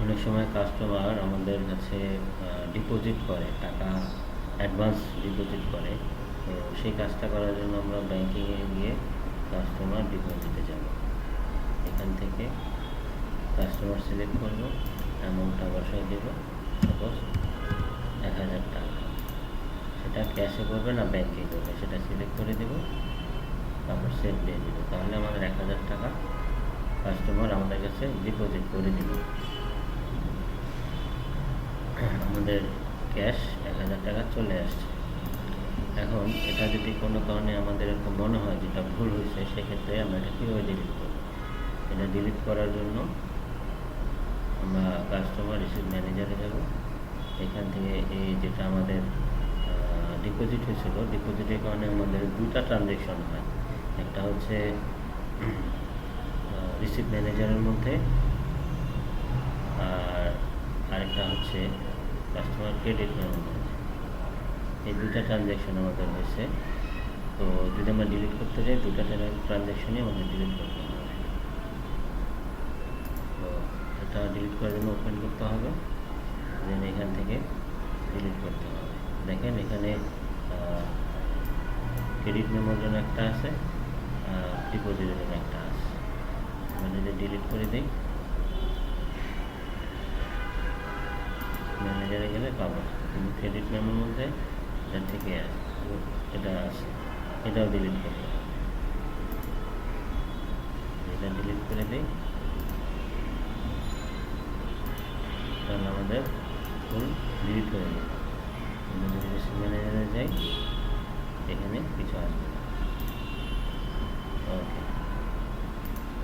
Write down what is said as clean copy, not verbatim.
অনেক সময় কাস্টমার আমাদের কাছে ডিপোজিট করে, টাকা অ্যাডভান্স ডিপোজিট করে। তো সেই কাজটা করার জন্য আমরা ব্যাংকিংয়ে গিয়ে কাস্টমার ডিপোজিটে যাব। এখান থেকে কাস্টমার সিলেক্ট করব, অ্যামাউন্টটা বসাই দেব, সাপোজ 1000 টাকা। সেটা ক্যাশে করবে না ব্যাংকে করবে সেটা সিলেক্ট করে দেব, তারপর সেভ দিয়ে দেবো। তাহলে আমাদের 1000 টাকা কাস্টমার আমাদের কাছে ডিপোজিট করে দিল। আমাদের ক্যাশ 1000 টাকা চলে আসছে। এখন এটা যদি কোনো কারণে আমাদের এরকম মনে হয় যেটা ভুল হয়েছে, সেক্ষেত্রে আমরা এটা কীভাবে ডিলিট করব? এটা ডিলিট করার জন্য আমরা কাস্টমার রিসিভ ম্যানেজারে যাব। এখান থেকে এই যেটা আমাদের ডিপোজিট হয়েছিল, ডিপোজিটের কারণে আমাদের দুটা ট্রানজ্যাকশন হয়। একটা হচ্ছে রিসিভ ম্যানেজারের মধ্যে, আর আরেকটা হচ্ছে কাস্টমার ক্রেডিট মেমোর মধ্যে। এই দুটা ট্রানজ্যাকশন আমাদের হয়েছে। তো যদি আমরা ডিলিট করতে যাই, দুটা ট্রানজ্যাকশনই আমাদের ডিলিট করতে হবে। তো এটা ডিলিট করার জন্য ওপেন করতে হবে, দেন এখান থেকে ডিলিট করতে হবে। দেখেন এখানে ক্রেডিট মেমোর জন্য একটা আছে, ডিপোজিটের জন্য একটা আছে। আমরা যদি ডিলিট করে দিই, ম্যানেজারে গেলে পাবো, কিন্তু ক্রেডিট মেমোর মধ্যে এটা থেকে এটা আছে, এটাও ডিলিট করতে হবে। এটা ডিলিট করে দিই, তাহলে আমাদের ফুল ডিলিট হয়ে যাবে। আমরা যদি রিসিভ ম্যানেজারে যাই, এখানে কিছু আসবে না। ওকে।